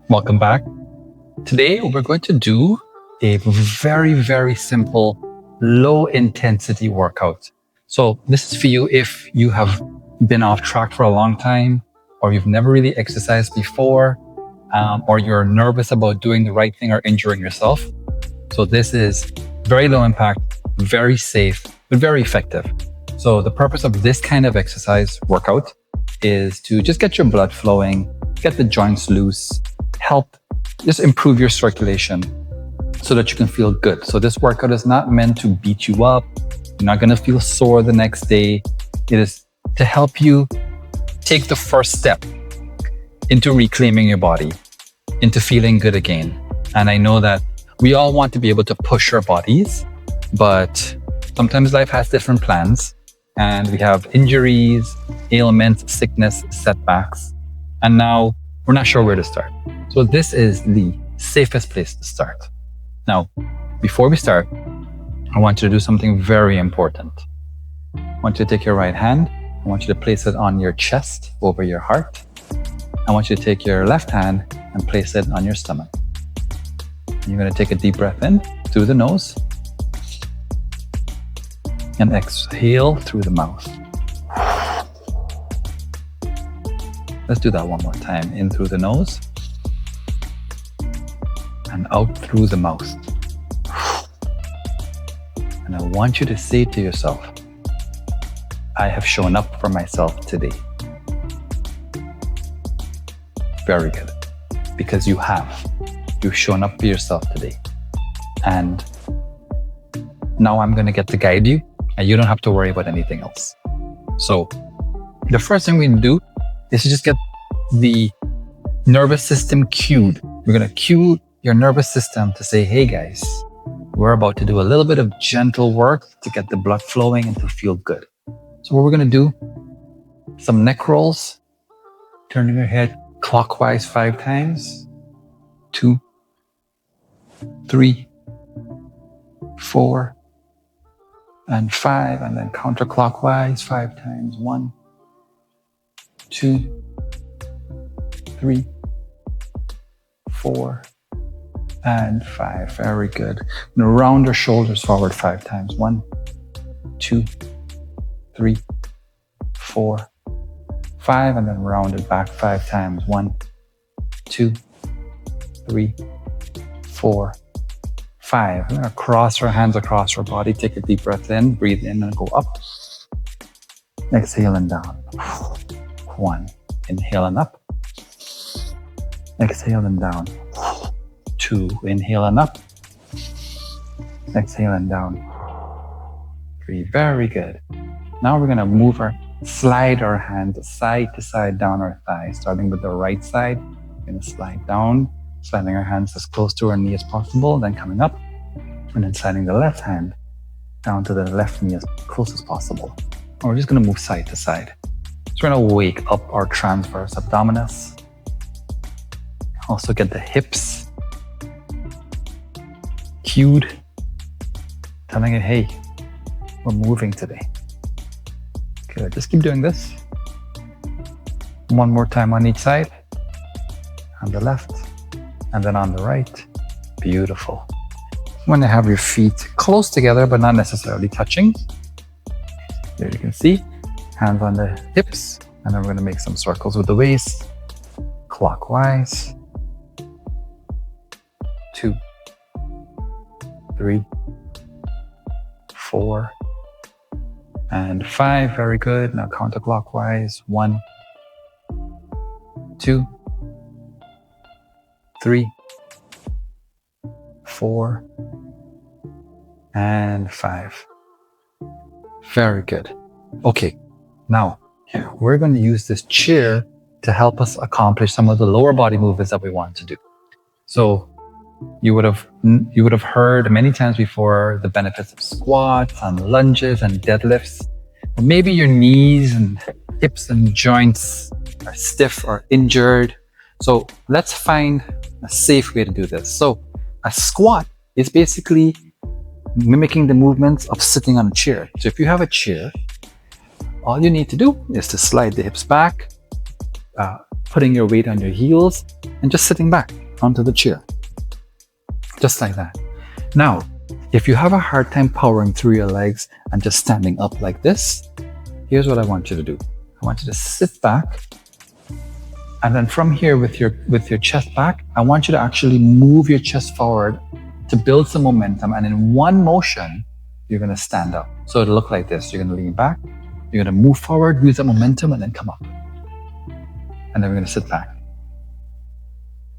Welcome back. Today, we're going to do a very, very simple, low intensity workout. So this is for you if you have been off track for a long time, or you've never really exercised before, or you're nervous about doing the right thing or injuring yourself. So this is very low impact, very safe, but very effective. So the purpose of this kind of exercise workout is to just get your blood flowing, get the joints loose, help just improve your circulation so that you can feel good. So this workout is not meant to beat you up. You're not going to feel sore the next day. It is to help you take the first step into reclaiming your body, into feeling good again. And I know that we all want to be able to push our bodies, but sometimes life has different plans and we have injuries, ailments, sickness, setbacks, and now we're not sure where to start. So this is the safest place to start. Now, before we start, I want you to do something very important. I want you to take your right hand. I want you to place it on your chest over your heart. I want you to take your left hand and place it on your stomach. You're going to take a deep breath in through the nose and exhale through the mouth. Let's do that one more time. In through the nose and out through the mouth. And I want you to say to yourself, I have shown up for myself today. Very good. Because you have. You've shown up for yourself today. And now I'm going to get to guide you and you don't have to worry about anything else. So the first thing we do is to just get the nervous system cued. We're going to cue your nervous system to say, hey guys, we're about to do a little bit of gentle work to get the blood flowing and to feel good. So what we're going to do, some neck rolls, turning your head clockwise 5 times, 2, 3, 4, and 5, and then counterclockwise 5 times, 1, 2, 3, 4, and 5. Very good. Now round your shoulders forward 5 times. 1, 2, 3, 4, 5, and then round it back 5 times. 1, 2, 3, 4, 5. We're going to cross our hands across our body. Take a deep breath in, breathe in and go up. Exhale and down. 1. Inhale and up. Exhale and down. 2. Inhale and up. Exhale and down. 3. Very good. Now we're going to slide our hands side to side down our thighs, starting with the right side. We're going to slide down, sliding our hands as close to our knee as possible, then coming up, and then sliding the left hand down to the left knee as close as possible. And we're just going to move side to side. So we're going to wake up our transverse abdominis. Also get the hips cued, telling it, hey, we're moving today. Good, just keep doing this. One more time on each side. On the left, and then on the right. Beautiful. You want to have your feet close together, but not necessarily touching. There you can see, hands on the hips, and then we're going to make some circles with the waist, clockwise. 2, 3, 4, and 5. Very good. Now counterclockwise. 1, 2, 3, 4, and 5. Very good. Okay, now we're going to use this chair to help us accomplish some of the lower body movements that we want to do. So you would have heard many times before the benefits of squats and lunges and deadlifts. But maybe your knees and hips and joints are stiff or injured. So let's find a safe way to do this. So a squat is basically mimicking the movements of sitting on a chair. So if you have a chair, all you need to do is to slide the hips back, putting your weight on your heels and just sitting back onto the chair. Just like that. Now, if you have a hard time powering through your legs and just standing up like this, here's what I want you to do. I want you to sit back, and then from here with your chest back, I want you to actually move your chest forward to build some momentum, and in one motion, you're going to stand up. So it'll look like this. You're going to lean back, you're going to move forward, use that momentum, and then come up. And then we're going to sit back.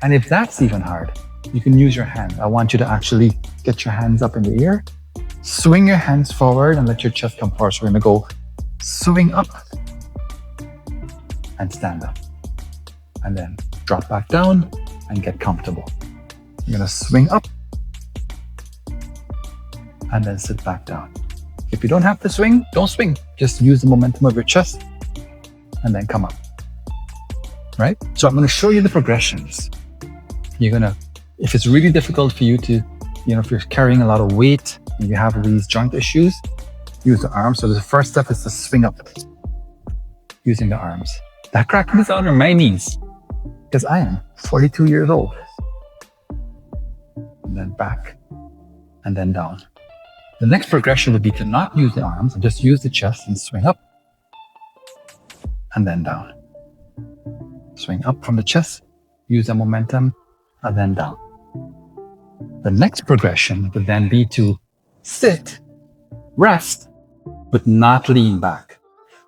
And if that's even hard, you can use your hand. I want you to actually get your hands up in the air, swing your hands forward, and let your chest come forward. So we're going to go swing up and stand up. And then drop back down and get comfortable. You're going to swing up and then sit back down. If you don't have to swing, don't swing. Just use the momentum of your chest and then come up. Right? So I'm going to show you the progressions. You're going to, if it's really difficult for you to, if you're carrying a lot of weight and you have these joint issues, use the arms. So the first step is to swing up using the arms. That cracking is under my knees because I am 42 years old. And then back and then down. The next progression would be to not use the arms and just use the chest and swing up and then down. Swing up from the chest, use the momentum, and then down. The next progression would then be to sit, rest, but not lean back.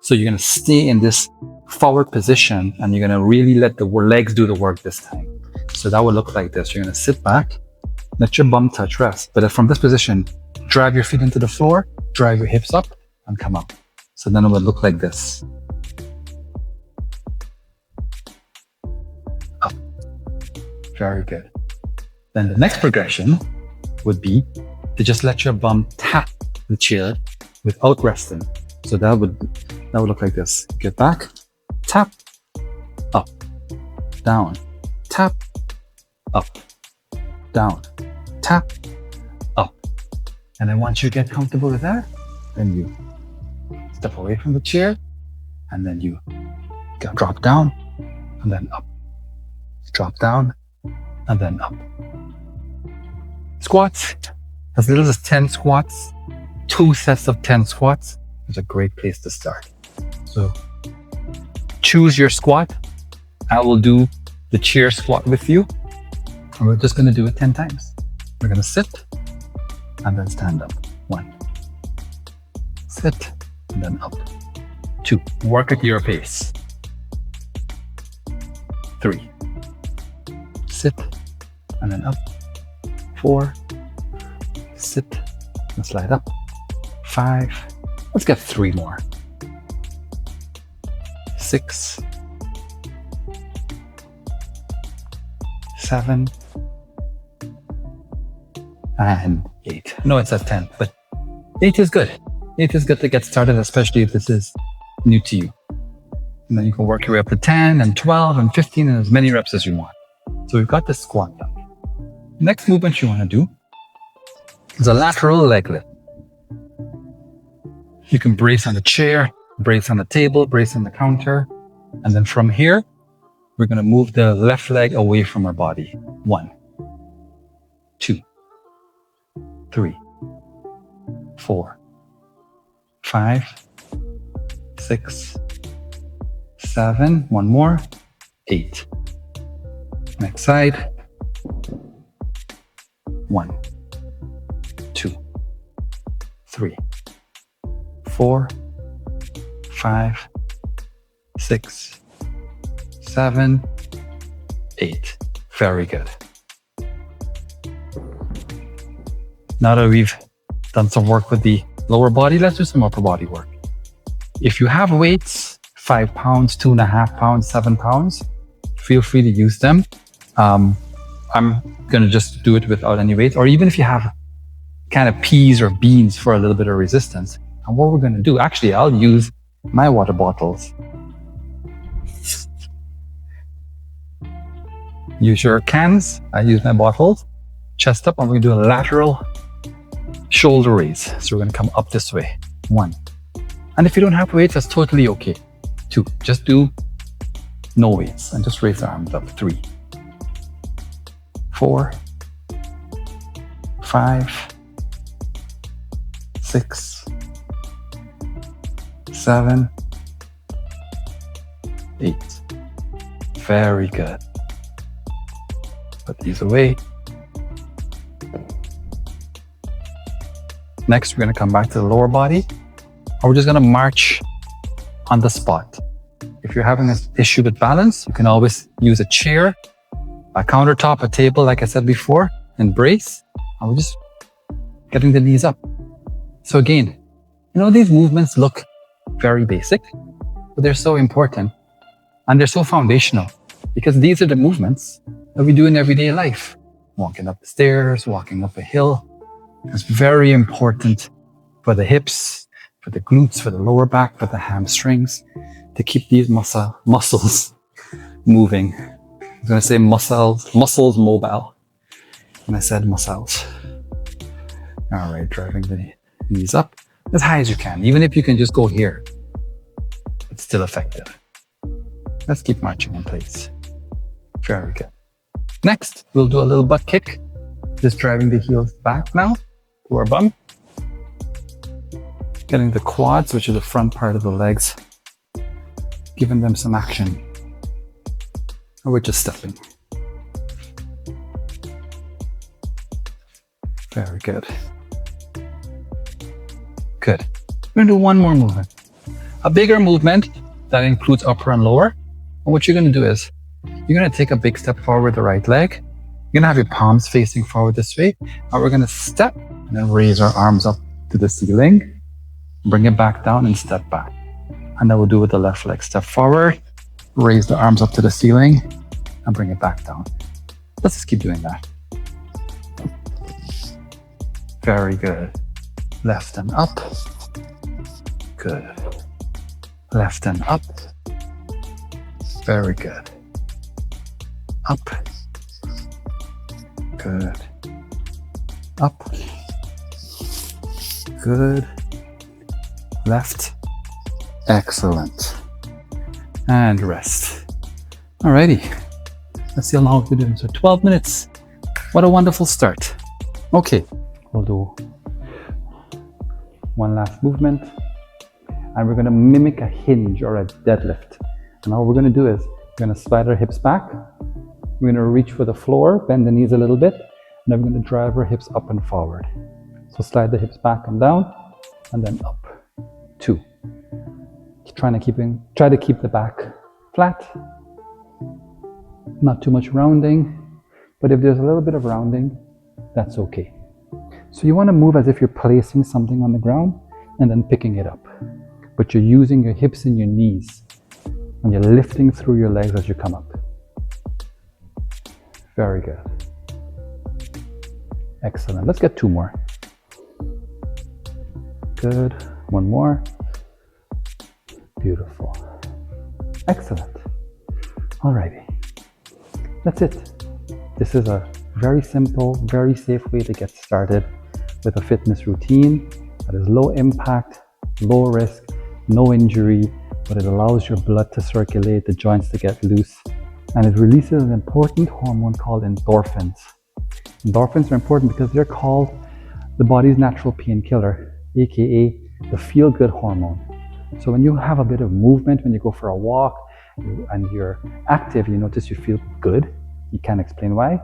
So you're going to stay in this forward position and you're going to really let the legs do the work this time. So that would look like this. You're going to sit back, let your bum touch rest. But from this position, drive your feet into the floor, drive your hips up, and come up. So then it would look like this. Up. Very good. Then the next progression would be to just let your bum tap the chair without resting. So that would look like this. Get back, tap, up, down, tap, up, down, tap, up. And then once you get comfortable with that, then you step away from the chair and then you drop down and then up. Drop down and then up. Squats, as little as 10 squats, 2 sets of 10 squats is a great place to start. So choose your squat. I will do the chair squat with you. And we're just going to do it 10 times. We're going to sit and then stand up. 1. Sit and then up. 2. Work at your pace. 3. Sit and then up. 4. Sit and slide up. 5. Let's get 3 more. 6. 7. And 8. No, it says 10, but 8 is good. 8 is good to get started, especially if this is new to you. And then you can work your way up to 10 and 12 and 15 and as many reps as you want. So we've got the squat done. Next movement you want to do is a lateral leg lift. You can brace on the chair, brace on the table, brace on the counter. And then from here, we're going to move the left leg away from our body. 1, 2, 3, 4, 5, 6, 7. One more. 8. Next side. 1, 2, 3, 4, 5, 6, 7, 8. Very good. Now that we've done some work with the lower body, let's do some upper body work. If you have weights, 5 pounds, 2.5 pounds, 7 pounds, feel free to use them. I'm going to just do it without any weight, or even if you have kind of peas or beans for a little bit of resistance. And what we're going to do, actually, I'll use my water bottles. Use your cans. I use my bottles. Chest up, and we're going to do a lateral shoulder raise. So we're going to come up this way. 1. And if you don't have weights, that's totally okay. 2. Just do No weights. And just raise the arms up. 3, 4, 5, 6, 7, 8. Very good. Put these away. Next, we're going to come back to the lower body. And we're just going to march on the spot. If you're having an issue with balance, you can always use a chair, a countertop, a table, like I said before, and brace. And we're just getting the knees up. So again, these movements look very basic, but they're so important and they're so foundational because these are the movements that we do in everyday life. Walking up the stairs, walking up a hill. It's very important for the hips, for the glutes, for the lower back, for the hamstrings, to keep these muscles moving. I'm going to say muscles mobile. And I said muscles. All right, driving the knees up as high as you can. Even if you can just go here, it's still effective. Let's keep marching in place. Very good. Next, we'll do a little butt kick. Just driving the heels back now to our bum. Getting the quads, which are the front part of the legs, giving them some action. And we're just stepping. Very good. Good. We're going to do one more movement. A bigger movement that includes upper and lower. And what you're going to do is, you're going to take a big step forward with the right leg. You're going to have your palms facing forward this way. And we're going to step and then raise our arms up to the ceiling. Bring it back down and step back. And then we'll do with the left leg. Step forward, raise the arms up to the ceiling, and bring it back down. Let's just keep doing that. Very good. Left and up. Good. Left and up. Very good. Up. Good. Up. Good. Left. Excellent. And rest. Alrighty. Let's see how long we're doing. So 12 minutes. What a wonderful start. Okay. We'll do one last movement. And we're going to mimic a hinge or a deadlift. And all we're going to do is we're going to slide our hips back. We're going to reach for the floor, bend the knees a little bit, and then we're going to drive our hips up and forward. So slide the hips back and down, and then up. 2. Try to keep the back flat. Not too much rounding, but if there's a little bit of rounding, that's okay. So you want to move as if you're placing something on the ground and then picking it up. But you're using your hips and your knees, and you're lifting through your legs as you come up. Very good. Excellent. Let's get 2 more. Good. 1 more. Beautiful. Excellent. Alrighty. That's it. This is a very simple, very safe way to get started with a fitness routine that is low impact, low risk, no injury, but it allows your blood to circulate, the joints to get loose, and it releases an important hormone called endorphins. Endorphins are important because they're called the body's natural painkiller, aka the feel-good hormone. So when you have a bit of movement, when you go for a walk and you're active, you notice you feel good. You can't explain why.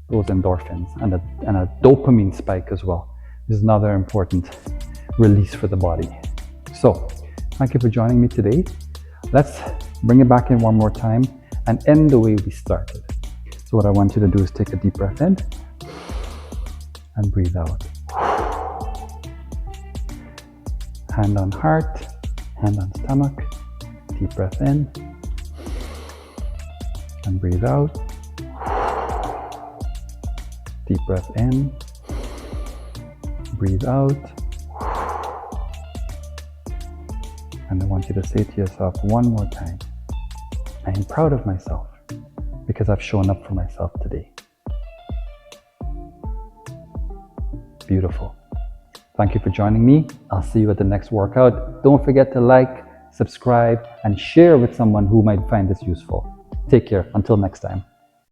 Those endorphins and a dopamine spike as well. This is another important release for the body. So thank you for joining me today. Let's bring it back in one more time and end the way we started. So what I want you to do is take a deep breath in and breathe out. Hand on heart, hand on stomach. Deep breath in and breathe out. Deep breath in, breathe out. And I want you to say to yourself one more time, I am proud of myself because I've shown up for myself today. Beautiful. Thank you for joining me. I'll see you at the next workout. Don't forget to like, subscribe, and share with someone who might find this useful. Take care. Until next time.